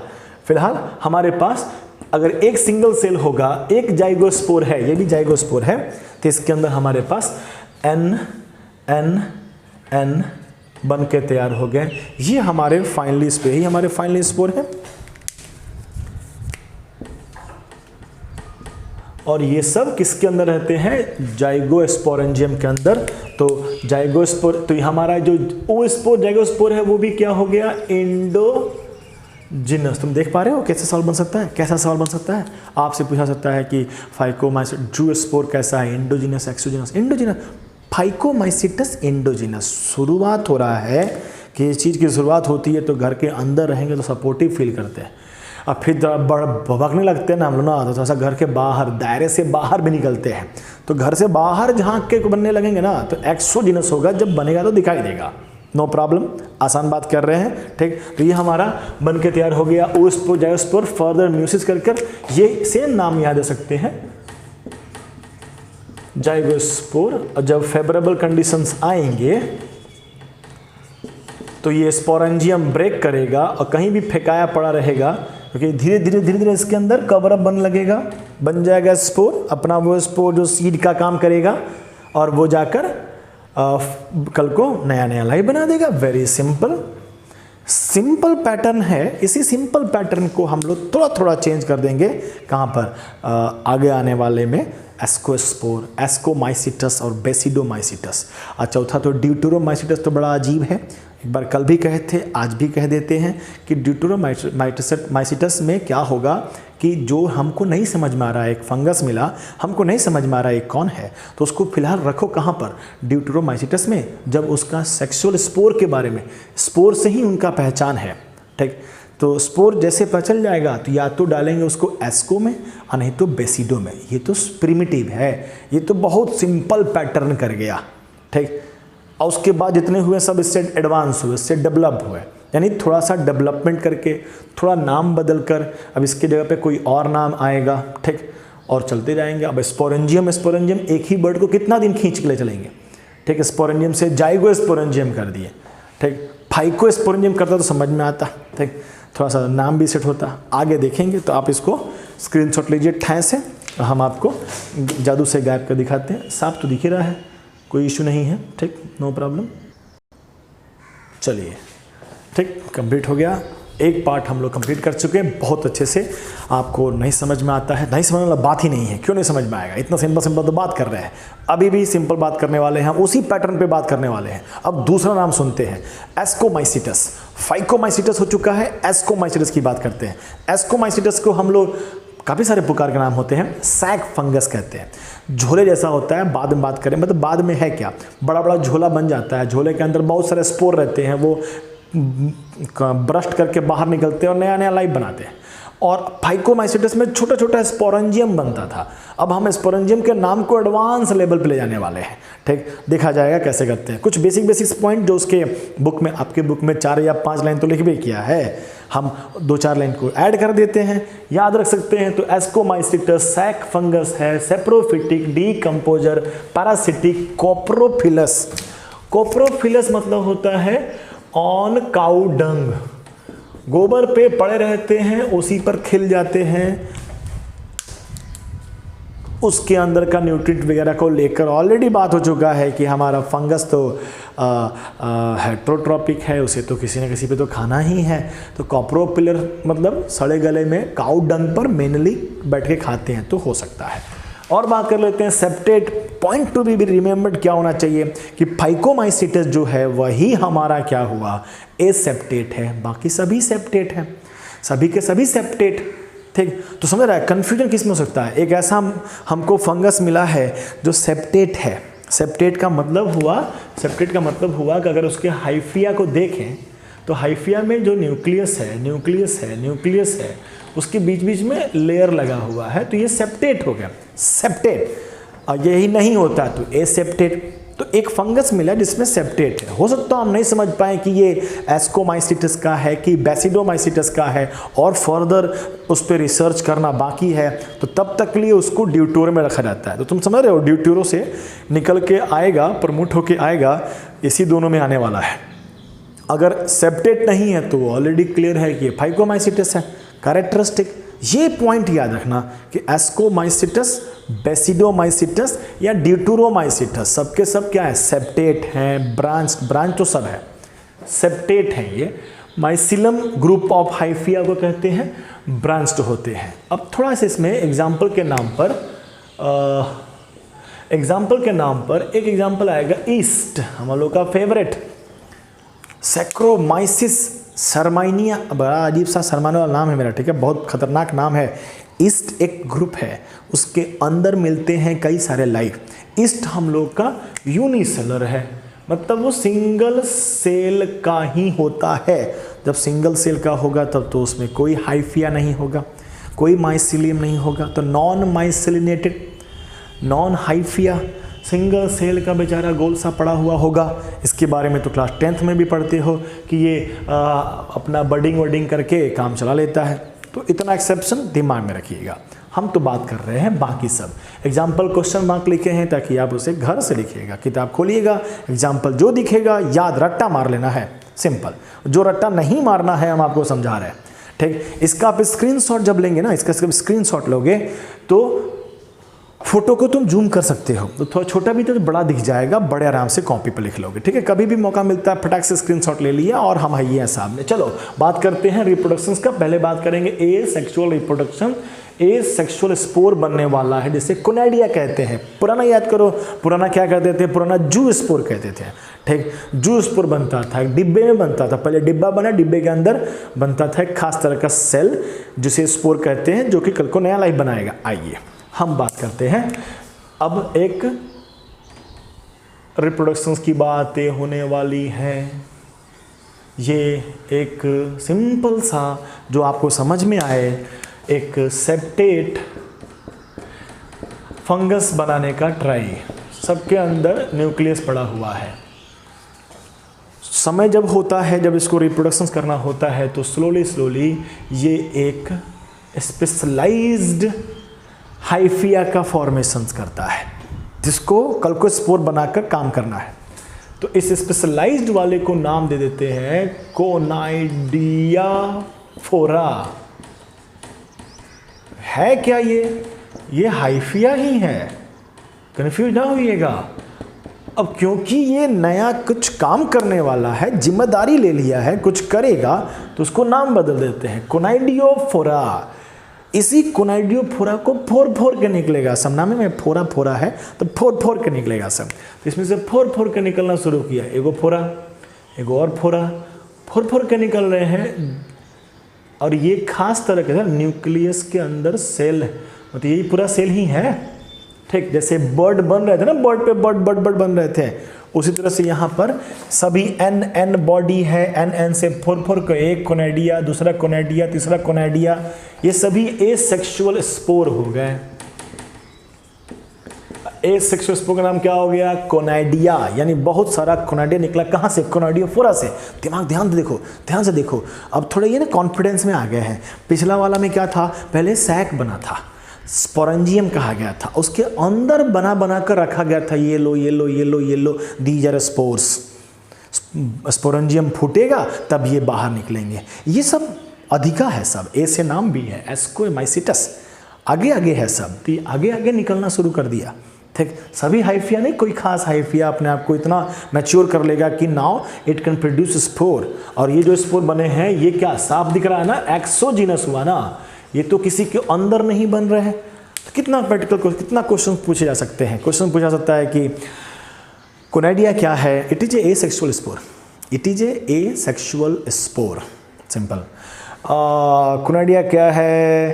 हमारे पास अगर एक सिंगल सेल होगा, एक जाइगोस्पोर है, ये भी जाइगोस्पोर है, तो इसके अंदर हमारे पास n n n बन के तैयार हो गए। ये हमारे फाइनली स्पोर, ही हमारे फाइनली स्पोर है। और ये सब किसके अंदर रहते हैं, जाइगोस्पोरेंजियम के अंदर। तो जाइगोस्पोर, तो हमारा जो ओस्पोर जाइगोस्पोर है वो भी क्या हो गया, इंडोजिनस। तुम देख पा रहे हो कैसे सवाल बन सकता है, कैसा सवाल बन सकता है। आपसे पूछा सकता है कि फाइकोमाइसेटस जूस्पोर कैसा है, endogenous exogenous. Endogenous, Phycomycetes endogenous. शुरुआत हो रहा है कि इस चीज़ की शुरुआत होती है तो घर के अंदर रहेंगे तो सपोर्टिव फील करते हैं, अब फिर भभकने लगते हैं ना हम लोग ना, तो थोड़ा सा घर के बाहर, दायरे से बाहर भी निकलते हैं। तो घर से बाहर झांक के बनने लगेंगे ना तो एक्सोजिनस होगा, जब बनेगा तो दिखाई देगा। नो प्रॉब्लम, आसान बात कर रहे हैं। ठीक, तो ये हमारा बन के तैयार हो गया ओस्पोर जाइगोस्पोर। फर्दर म्यूसिस कर ये सेम नाम याद रख सकते हैं, जाइगोस्पोर। और जब फेवरेबल कंडीशंस आएंगे तो ये स्पोरेंजियम ब्रेक करेगा और कहीं भी फेंकाया पड़ा रहेगा, क्योंकि धीरे धीरे इसके अंदर कवर अप बन लगेगा, बन जाएगा स्पोर। अपना वो स्पोर जो सीड का काम करेगा और वो जाकर कल को नया नया लाइफ बना देगा। वेरी सिंपल पैटर्न है। इसी सिंपल पैटर्न को हम लोग थोड़ा थोड़ा चेंज कर देंगे। कहाँ पर, आगे आने वाले में एस्कोस्पोर, एस्कोमाइसिटस और बेसिडोमाइसिटस। और चौथा तो ड्यूटेरोमाइसिटस, तो बड़ा अजीब है। एक बार कल भी कहे थे, आज भी कह देते हैं कि ड्यूटेरोमाइसिटस में क्या होगा कि जो हमको नहीं समझ में आ रहा है, एक फंगस मिला, हमको नहीं समझ में आ रहा है कौन है, तो उसको फिलहाल रखो कहाँ पर, ड्यूटेरोमाइसिटस में। जब उसका सेक्सुअल स्पोर के बारे में, स्पोर से ही उनका पहचान है। ठीक, तो स्पोर जैसे पता चल जाएगा तो या तो डालेंगे उसको एस्को में और नहीं तो बेसिडो में। ये तो प्रिमिटिव है, ये तो बहुत सिंपल पैटर्न कर गया। ठीक, और उसके बाद जितने हुए सब इससे एडवांस हुए, इससे डेवलप हुए, यानी थोड़ा सा डेवलपमेंट करके, थोड़ा नाम बदल कर अब इसके जगह पे कोई और नाम आएगा। ठीक, और चलते जाएंगे। अब स्पोरेंजियम एक ही वर्ड को कितना दिन खींच के ले चलेंगे। ठीक, स्पोरेंजियम से जाइगोस्पोरेंजियम कर दिए। ठीक, फाइकोस्पोरेंजियम करता तो समझ में आता। ठीक, थोड़ा सा नाम भी सेट होता। आगे देखेंगे तो आप इसको स्क्रीनशॉट लीजिए ठाए से, हम आपको जादू से गायब कर दिखाते हैं। साफ तो दिख ही रहा है, कोई इशू नहीं है। ठीक, नो प्रॉब्लम। चलिए, ठीक, कंप्लीट हो गया। एक पार्ट हम लोग कंप्लीट कर चुके हैं बहुत अच्छे से। आपको नहीं समझ में आता है, नहीं समझने वाला बात ही नहीं है। क्यों नहीं समझ में आएगा, इतना सिंपल तो बात कर रहे हैं। अभी भी सिंपल बात करने वाले हैं, उसी पैटर्न पे बात करने वाले हैं। अब दूसरा नाम सुनते हैं, एस्कोमाइसिटस। फाइकोमाइसिटस हो चुका है, एस्कोमाइसिटस की बात करते हैं। एस्कोमाइसिटस को हम लोग काफ़ी सारे प्रकार के नाम होते हैं। सैक फंगस कहते हैं, झोले जैसा होता है। बाद में बात करें, मतलब बाद में है क्या, बड़ा बड़ा झोला बन जाता है। झोले के अंदर बहुत सारे स्पोर रहते हैं, वो ब्रस्ट करके बाहर निकलते हैं और नया नया लाइफ बनाते हैं। और फाइकोमाइसीटस में छोटा छोटा स्पोरेंजियम बनता था। अब हम स्पोरेंजियम के नाम को एडवांस लेवल पे ले जाने वाले हैं, ठीक, देखा जाएगा कैसे करते हैं। कुछ बेसिक पॉइंट जो उसके बुक में, आपके बुक में 4 या 5 लाइन तो लिख भी किया है, हम 2-4 लाइन को ऐड कर देते हैं, याद रख सकते हैं। तो एस्कोमाइसीटस सैक फंगस है, सेप्रोफिटिक, डीकम्पोजर, पैरासिटिक, कोप्रोफिलस। कोप्रोफिलस मतलब होता है ऑन काउ डंग, गोबर पे पड़े रहते हैं, उसी पर खिल जाते हैं, उसके अंदर का न्यूट्रिएंट वगैरह को लेकर ऑलरेडी बात हो चुका है कि हमारा फंगस तो हेट्रोट्रॉपिक है, उसे तो किसी न किसी पे तो खाना ही है। तो कॉप्रोपिलर मतलब सड़े गले में काउ डंग पर मेनली बैठ के खाते हैं, तो हो सकता है। और बात कर लेते हैं septate. Point to be remembered क्या होना चाहिए कि फाइकोमाइसीटस जो है वही हमारा क्या हुआ, एसेप्टेट है, बाकी सभी सेप्टेट हैं, सभी के सभी सेप्टेट, ठीक। तो समझ रहा है कंफ्यूजन किस में हो सकता है। एक ऐसा हमको फंगस मिला है जो सेप्टेट है। सेप्टेट का मतलब हुआ कि अगर उसके हाइफिया को देखें तो हाइफिया में जो न्यूक्लियस है उसके बीच बीच में लेयर लगा हुआ है, तो ये सेप्टेट हो गया, सेप्टेट। और यही नहीं होता तो एसेप्टेट। तो एक फंगस मिला जिसमें सेप्टेट है। हो सकता है हम नहीं समझ पाए कि ये एस्कोमाइसीटस का है कि बैसिडोमाइसीटस का है, और फर्दर उस पर रिसर्च करना बाकी है, तो तब तक के लिए उसको ड्यूटोरो में रखा जाता है। तो तुम समझ रहे हो, ड्यूटोरो से निकल के आएगा, प्रमोट होके आएगा, इसी दोनों में आने वाला है। अगर सेप्टेट नहीं है तो ऑलरेडी क्लियर है कि ये फाइकोमाइसीटस है। कैरेक्टरिस्टिक, ये पॉइंट याद रखना कि एस्कोमाइसीटस, बेसिडोमाइसीटस या ड्यूटोरोमाइसीटस सबके सब क्या है, सेप्टेट हैं। ब्रांच तो सब है, सेप्टेट हैं ये। माइसिलम ग्रुप ऑफ हाइफिया को कहते हैं, ब्रांच्ड होते हैं। अब थोड़ा सा इसमें एग्जाम्पल के नाम पर एक एग्जाम्पल आएगा, ईस्ट, हम लोग का फेवरेट, सैक्रोमाइसिस सरमाइनिया। बड़ा अजीब सा सरमाने वाला नाम है मेरा, ठीक है, बहुत खतरनाक नाम है। ईस्ट एक ग्रुप है, उसके अंदर मिलते हैं कई सारे लाइफ। ईस्ट हम लोग का यूनिसेलर है, मतलब वो सिंगल सेल का ही होता है। जब सिंगल सेल का होगा तब तो उसमें कोई हाइफिया नहीं होगा, कोई माइसिलियम नहीं होगा, तो नॉन माइसिलिनेटेड, नॉन हाइफिया, सिंगल सेल का बेचारा गोल सा पड़ा हुआ होगा। इसके बारे में तो क्लास 10th में भी पढ़ते हो कि ये अपना बडिंग करके काम चला लेता है। तो इतना एक्सेप्शन दिमाग में रखिएगा। हम तो बात कर रहे हैं बाकी सब। एग्जाम्पल क्वेश्चन मार्क लिखे हैं ताकि आप उसे घर से लिखिएगा, किताब खोलिएगा, एग्जाम्पल जो दिखेगा याद रट्टा मार लेना है, सिंपल। जो रट्टा नहीं मारना है हम आपको समझा रहे हैं, ठीक। इसका आप स्क्रीनशॉट जब लेंगे ना, इसका स्क्रीनशॉट लोगे तो फोटो को तुम जूम कर सकते हो, तो थोड़ा छोटा भी तो बड़ा दिख जाएगा, बड़े आराम से कॉपी पर लिख लोगे, ठीक है। कभी भी मौका मिलता है फटाक से स्क्रीनशॉट ले लिया और हम आइए सामने। चलो बात करते हैं रिप्रोडक्शंस का। पहले बात करेंगे ए सेक्सुअल रिप्रोडक्शन। ए सेक्सुअल स्पोर बनने वाला है, जिसे कोनाइडिया कहते हैं। पुराना याद करो, पुराना क्या कहते थे, पुराना जू स्पोर कहते थे, ठीक। जू स्पोर बनता था, एक डिब्बे में बनता था, पहले डिब्बा बना, डिब्बे के अंदर बनता था एक खास तरह का सेल जिसे स्पोर कहते हैं, जो कि कल को नया लाइफ बनाएगा। आइए हम बात करते हैं अब एक रिप्रोडक्शंस की बातें होने वाली हैं। ये एक सिंपल सा जो आपको समझ में आए, एक सेप्टेट फंगस बनाने का ट्राई। सबके अंदर न्यूक्लियस पड़ा हुआ है। समय जब होता है, जब इसको रिप्रोडक्शंस करना होता है, तो स्लोली ये एक स्पेशलाइज्ड हाइफिया का फॉर्मेशंस करता है, जिसको कल को स्पोर बनाकर काम करना है। तो इस स्पेशलाइज्ड वाले को नाम दे देते हैं कोनाइडिया फोरा। है क्या ये हाइफिया ही है, कन्फ्यूज ना होइएगा। अब क्योंकि ये नया कुछ काम करने वाला है, जिम्मेदारी ले लिया है, कुछ करेगा, तो उसको नाम बदल देते हैं कोनाइडियोफोरा। इसी कोनाइडियोफोरा को फोर के निकलेगा, सब नाम में फोरा है तो फोर के निकलेगा सब। तो इसमें से फोर के निकलना शुरू किया, एगो फोरा, एगो और फोर के निकल रहे हैं। और ये खास तरह के न्यूक्लियस के अंदर सेल, मतलब यही पूरा सेल ही है, ठीक, जैसे बर्ड बन रहे थे ना, बर्ड पे बर्ड बर्ड बर्ड बन रहे थे, उसी तरह से यहाँ पर सभी एन एन बॉडी है, एन एन से फोर फोर को, एक कोनाइडिया, दूसरा कोनाइडिया, तीसरा कोनाइडिया, ये सभी एसेक्सुअल स्पोर हो गए। एसेक्सुअल स्पोर का नाम क्या हो गया? कोनाइडिया, यानी बहुत सारा कोनाइडिया निकला। कहाँ से? कोनाइडियोफोरा से। दिमाग ध्यान से देखो, ध्यान से देखो। अब थोड़ा ये ना कॉन्फिडेंस में आ गए हैं। पिछला वाला में क्या था? पहले सैक बना था, स्पोरेंजियम कहा गया था, उसके अंदर बना बना कर रखा गया था, ये लो ये लो ये लो ये लो, दीज आर स्पोर्स। स्पोरेंजियम फूटेगा तब ये बाहर निकलेंगे। ये सब अधिका है, सब ए से नाम भी है, एस्कोमाइसिटस, आगे आगे है सब, तो ये आगे आगे निकलना शुरू कर दिया। ठीक, सभी हाइफिया नहीं, कोई खास हाइफिया अपने आप को इतना मैच्योर कर लेगा कि now it can produce spore. और ये जो स्पोर बने हैं, ये क्या साफ दिख रहा है ना, एक्सोजीनस हुआ ना, ये तो किसी के अंदर नहीं बन रहे हैं। तो कितना प्रैक्टिकल, कितना क्वेश्चन पूछे जा सकते हैं। क्वेश्चन पूछा सकता है कि कोनाइडिया क्या है? It is a sexual spore, it is a sexual spore, simple. Conidia क्या है?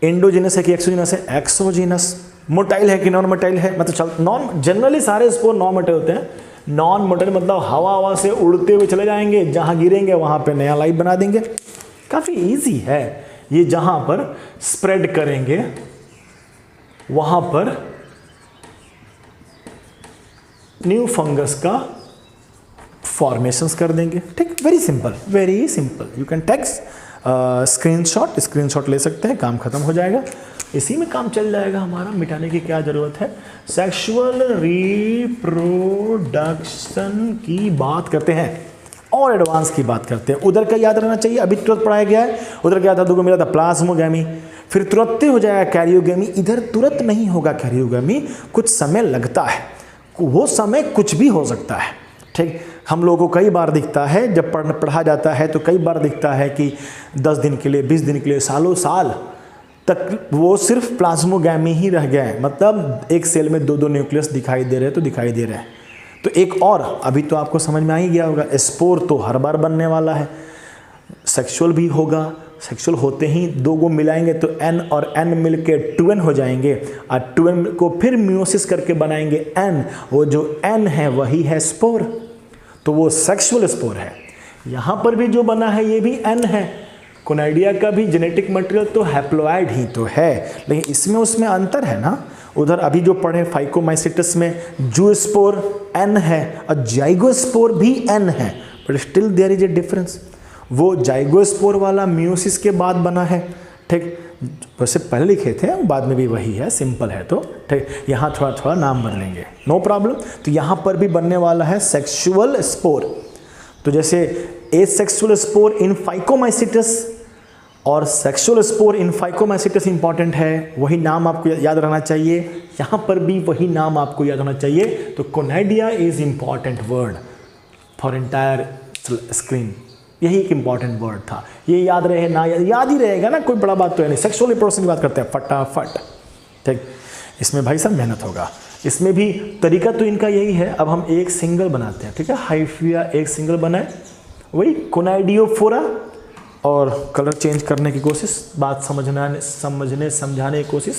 एंडोजीनस है कि एक्सोजीनस है? एक्सोजीनस। मोटाइल है कि नॉन मोटाइल है? मतलब चल नॉन, जनरली सारे स्पोर नॉन मोटाइल होते हैं। नॉन मोटाइल मतलब हवा से उड़ते हुए चले जाएंगे, जहाँ गिरेंगे वहाँ पे नया लाइफ बना देंगे। काफ़ी इजी है ये, जहाँ पर स्प्रेड करेंगे वहाँ पर न्यू फंगस का फॉर्मेशंस कर देंगे। ठीक, very simple, very simple. You can text screenshot ले सकते हैं, काम खत्म हो जाएगा, इसी में काम चल जाएगा हमारा, मिटाने की क्या ज़रूरत है। सेक्सुअल रिप्रोडक्शन की बात करते हैं और एडवांस की बात करते हैं। उधर का याद रहना चाहिए, अभी तुरंत पढ़ाया गया है। उधर क्या था? देखो मिला था प्लाज्मोगैमी, फिर तुरंत हो जाएगा कैरियोगैमी। इधर तुरंत नहीं होगा कैरियोगैमी, कुछ समय लगता है, वो समय कुछ भी हो सकता है। ठीक, हम लोगों को कई बार दिखता है, जब पढ़ा जाता है तो कई बार दिखता है कि 10 दिन के लिए, 20 दिन के लिए, सालों साल तक वो सिर्फ प्लाज्मोगैमी ही रह गया है। मतलब एक सेल में 2-2 न्यूक्लियस दिखाई दे रहे हैं, तो दिखाई दे रहे हैं। तो एक और अभी तो आपको समझ में आ ही गया होगा, स्पोर तो हर बार बनने वाला है, सेक्सुअल भी होगा। सेक्सुअल होते ही 2 को मिलाएंगे तो N और N मिलके 2N हो जाएंगे, और 2N को फिर म्यूसिस करके बनाएंगे N, वो जो N है वही है स्पोर, तो वो सेक्सुअल स्पोर है। यहाँ पर भी जो बना है ये भी N है। कोनाइडिया का भी जेनेटिक मटेरियल तो हैप्लॉइड ही तो है, लेकिन इसमें उसमें अंतर है ना। उधर अभी जो पढ़े फाइकोमाइसिटस में जूस्पोर N है और जाइगोस्पोर भी N है, but still there is a difference. वो जाइगोस्पोर वाला म्यूसिस के बाद बना है। ठीक, वैसे पहले लिखे थे, बाद में भी वही है, सिंपल है। तो ठीक, यहाँ थोड़ा थोड़ा नाम बदलेंगे, नो प्रॉब्लम। तो यहाँ पर भी बनने वाला है सेक्सुअल स्पोर। तो जैसे एसेक्सुअल स्पोर इन फाइकोमाइसिटस और सेक्सुअल स्पोर इन फाइकोमाइसिटस इंपॉर्टेंट है, वही नाम आपको याद रहना चाहिए। यहाँ पर भी वही नाम आपको याद होना चाहिए। तो conidia is important word for entire screen, यही एक इंपॉर्टेंट वर्ड था। ये याद रहे ना, याद ही रहेगा ना, कोई बड़ा बात तो है नहीं। सेक्सुअल रिप्रोडक्शन की बात करते हैं फटाफट। ठीक, इसमें भाई साहब मेहनत होगा। इसमें भी तरीका तो इनका यही है। अब हम एक सिंगल बनाते हैं, ठीक है, हाइफिया एक सिंगल बनाए, वही कोनाइडियोफोरा, और कलर चेंज करने की कोशिश, बात समझाने की कोशिश,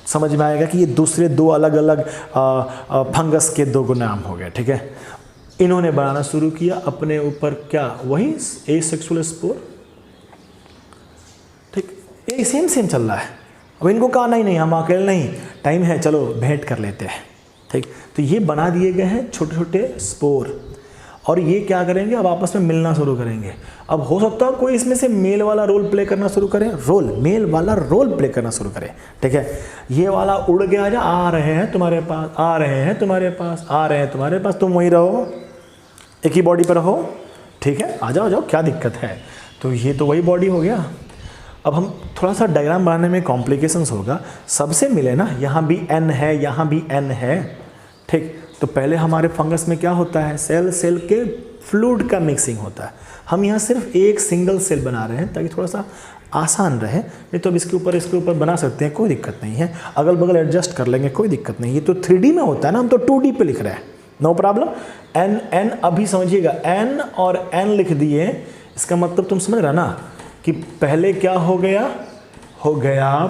समझ में आएगा कि ये दूसरे 2 अलग अलग फंगस के 2 नाम हो गए। ठीक है, इन्होंने बनाना शुरू किया अपने ऊपर, क्या वही एसेक्सुअल स्पोर। ठीक, ये सेम चल रहा है। अब इनको कहा नहीं हम अकेले नहीं, टाइम है, चलो भेंट कर लेते हैं। ठीक, तो ये बना दिए गए हैं छोटे छोटे स्पोर, और ये क्या करेंगे, अब आपस में मिलना शुरू करेंगे। अब हो सकता है कोई इसमें से मेल वाला रोल प्ले करना शुरू करे, मेल वाला रोल प्ले करना शुरू करे। ठीक है, ये वाला उड़ गया, जा आ रहे हैं तुम्हारे पास, आ रहे हैं तुम्हारे पास, आ रहे हैं तुम्हारे पास, तुम वहीं रहो, एक ही बॉडी पर रहो। ठीक है, आ जाओ, क्या दिक्कत है। तो ये तो वही बॉडी हो गया। अब हम थोड़ा सा डायग्राम बनाने में कॉम्प्लिकेशंस होगा, सबसे मिले ना, यहाँ भी N है, यहाँ भी N है। ठीक, तो पहले हमारे फंगस में क्या होता है, सेल के फ्लूइड का मिक्सिंग होता है। हम यहाँ सिर्फ एक सिंगल सेल बना रहे हैं ताकि थोड़ा सा आसान रहे। नहीं तो अब इसके ऊपर बना सकते हैं, कोई दिक्कत नहीं है, अगल बगल एडजस्ट कर लेंगे, कोई दिक्कत नहीं। ये तो 3D में होता है ना, हम तो 2D पे लिख रहे हैं, नो प्रॉब्लम। N अभी समझिएगा, N और N लिख दिए, इसका मतलब तुम समझ रहे ना कि पहले क्या हो गया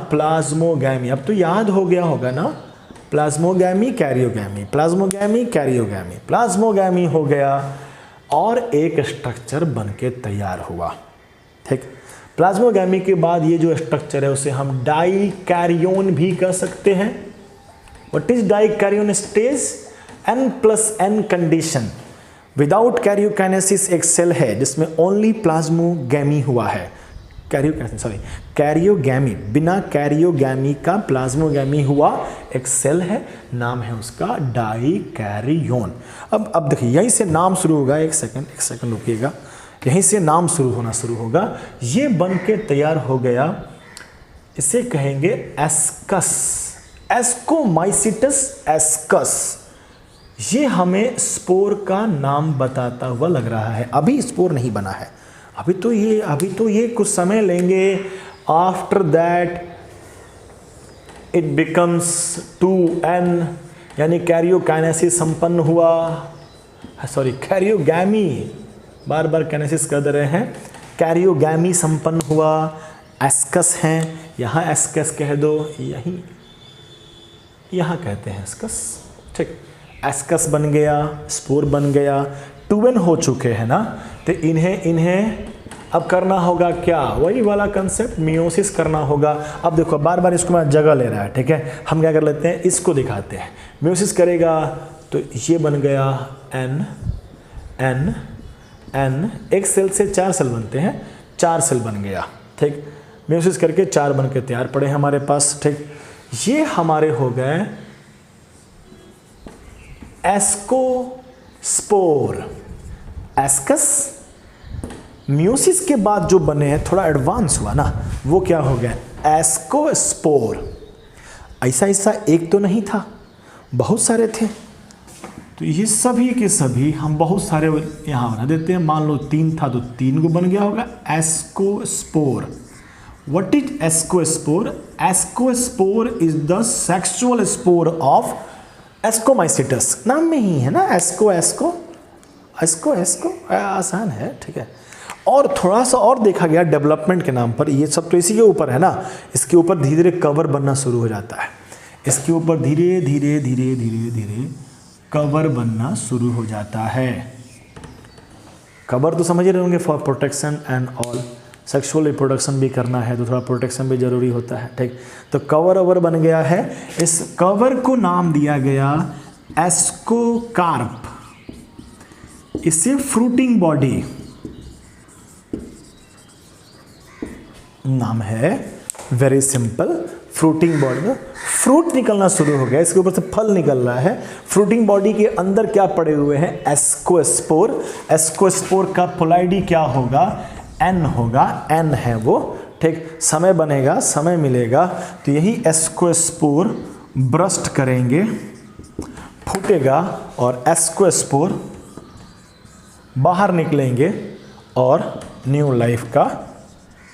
प्लाज्मोगैमी। अब तो याद हो गया होगा ना, plasmogamy karyogamy, plasmogamy karyogamy, plasmogamy हो गया और एक स्ट्रक्चर बन के तैयार हुआ। ठीक, प्लाज्मोगैमी के बाद ये जो स्ट्रक्चर है उसे हम डाइकैरियोन भी कह सकते हैं। What is dikaryon stage? N+N condition. Without karyokinesis एक सेल है जिसमें ओनली प्लाज्मोगैमी हुआ है, कैरियोगैमी, बिना कैरियोगैमी का प्लाज्मोगैमी हुआ एक सेल है, नाम है उसका डाइकैरियोन। अब देखिए यहीं से नाम शुरू होगा, एक सेकंड रुकिएगा, यहीं से नाम शुरू होगा। ये बन के तैयार हो गया, इसे कहेंगे एस्कस, एस्कोमाइसिटस एस्कस। ये हमें स्पोर का नाम बताता हुआ लग रहा है। अभी स्पोर नहीं बना है, अभी तो ये कुछ समय लेंगे। After that it becomes 2N, यानी कैरियोकाइनेसिस संपन्न हुआ, सॉरी कैरियोगैमी, बार बार काइनेसिस कर दे रहे हैं, कैरियोगैमी संपन्न हुआ, एस्कस हैं, यहाँ एस्कस कह दो, यहीं यहाँ कहते हैं एस्कस। ठीक, एस्कस बन गया, स्पोर बन गया, 2N हो चुके हैं ना, तो इन्हें अब करना होगा क्या? वही वाला कंसेप्ट, मियोसिस करना होगा। अब देखो बार बार इसको मैं जगह ले रहा है, ठीक है, हम क्या कर लेते हैं, इसको दिखाते हैं। मियोसिस करेगा तो ये बन गया N N N, एक सेल से 4 सेल बनते हैं, 4 सेल बन गया। ठीक, मियोसिस करके 4 बन के तैयार पड़े हमारे पास। ठीक, ये हमारे हो गए एस्कोस्पोर। एस्कस मियोसिस के बाद जो बने हैं, थोड़ा एडवांस हुआ ना, वो क्या हो गया, एस्कोस्पोर। ऐसा एक तो नहीं था, बहुत सारे थे, तो ये सभी के सभी हम बहुत सारे यहाँ बना देते हैं। मान लो 3 था तो 3 को बन गया होगा ascospore. What is ascospore? Ascospore is the sexual spore of Ascomycetes. नाम में ही है ना, एस्को एस्को एस्को एस्को, आसान है। ठीक है, और थोड़ा सा और देखा गया डेवलपमेंट के नाम पर, ये सब तो इसी के ऊपर है ना, इसके ऊपर धीरे धीरे कवर बनना शुरू हो जाता है, इसके ऊपर धीरे धीरे धीरे धीरे धीरे कवर बनना शुरू हो जाता है। कवर तो समझ रहे होंगे, for protection and all, sexual reproduction भी करना है तो थोड़ा प्रोटेक्शन भी जरूरी होता है। ठीक, तो कवर ओवर बन गया है, इस कवर को नाम दिया गया एस्कोकार्प। इसे फ्रूटिंग बॉडी नाम है, वेरी सिंपल, फ्रूटिंग बॉडी में फ्रूट निकलना शुरू हो गया, इसके ऊपर से फल निकल रहा है। फ्रूटिंग बॉडी के अंदर क्या पड़े हुए हैं, एस्कोस्पोर। एस्कोस्पोर का पोलाइडी क्या होगा, N होगा, N है वो। ठीक, समय बनेगा, समय मिलेगा तो यही एस्कोस्पोर ब्रस्ट करेंगे, फूटेगा और एस्कोस्पोर बाहर निकलेंगे और न्यू लाइफ का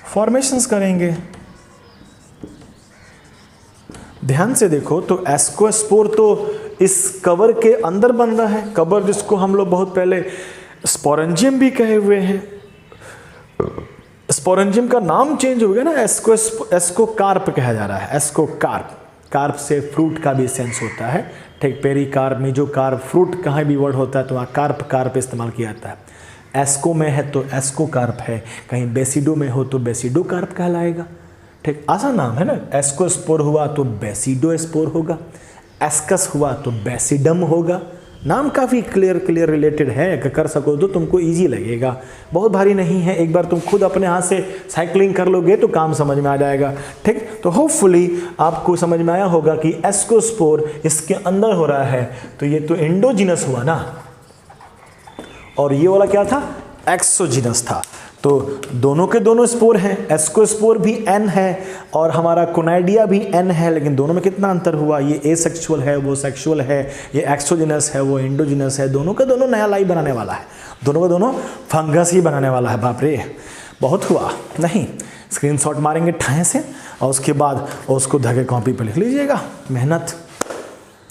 फॉर्मेशंस करेंगे। ध्यान से देखो तो एस्कोस्पोर तो इस कवर के अंदर बन रहा है, कवर जिसको हम लोग बहुत पहले स्पोरेंजियम भी कहे हुए हैं। स्पोरेंजियम का नाम चेंज हो गया ना, एस्कोकार्प कहा जा रहा है, एस्कोकार्प। कार्प से फ्रूट का भी सेंस होता है। ठीक, पेरिकार्प, मेजोकार्प, फ्रूट कहाँ भी वर्ड होता है तो वहाँ कार्प इस्तेमाल किया जाता है। एस्को में है तो एस्कोकार्प है, कहीं बेसिडो में हो तो बेसिडोकार्प कहलाएगा। ठीक, आसान नाम है ना, एस्कोस्पोर हुआ तो बेसिडोस्पोर होगा, एस्कस हुआ तो बेसिडम होगा। नाम काफ़ी क्लियर रिलेटेड है, कर सको तो तुमको इजी लगेगा, बहुत भारी नहीं है। एक बार तुम खुद अपने हाथ से साइक्लिंग कर लोगे तो काम समझ में आ जाएगा। ठीक, तो होपफुली आपको समझ में आया होगा कि एस्कोस्पोर इसके अंदर हो रहा है, तो ये तो एंडोजिनस हुआ ना, और ये वाला क्या था, एक्सोजिनस था। तो दोनों के दोनों स्पोर हैं, एस्कोस्पोर भी N है और हमारा कोनाइडिया भी N है, लेकिन दोनों में कितना अंतर हुआ, ये एसेक्सुअल है वो सेक्सुअल है, ये एक्सोजिनस है वो एंडोजिनस है। दोनों का दोनों नया लाइफ बनाने वाला है, दोनों का दोनों फंगस ही बनाने वाला है। बाप रे, बहुत हुआ नहीं, स्क्रीनशॉट मारेंगे ठाए से और उसके बाद उसको धके कॉपी पर लिख लीजिएगा, मेहनत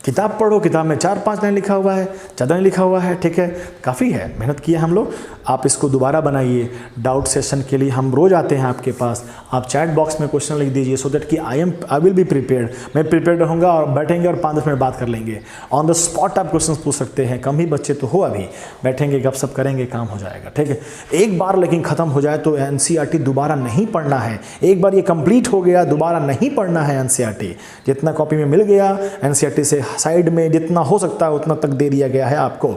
किताब पढ़ो, किताब में 4-5 लाइन लिखा हुआ है, ज़्यादा नहीं लिखा हुआ है, ठीक है, काफ़ी है, मेहनत किए हम लोग। आप इसको दोबारा बनाइए। डाउट सेशन के लिए हम रोज़ आते हैं आपके पास, आप चैट बॉक्स में क्वेश्चन लिख दीजिए, सो दैट कि आई विल बी प्रिपेयर्ड, मैं प्रिपेयर्ड रहूँगा और बैठेंगे और 5-10 मिनट बात कर लेंगे। ऑन द स्पॉट आप क्वेश्चन पूछ सकते हैं, कम ही बच्चे तो हो अभी, बैठेंगे गपशप करेंगे, काम हो जाएगा, ठीक है। एक बार लेकिन ख़त्म हो जाए तो NCERT दोबारा नहीं पढ़ना है। एक बार ये कंप्लीट हो गया, दोबारा नहीं पढ़ना है NCERT। जितना कॉपी में मिल गया NCERT से साइड में जितना हो सकता है उतना तक दे दिया गया है आपको,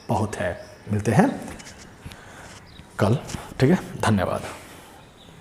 बहुत है। मिलते हैं कल, ठीक है, धन्यवाद।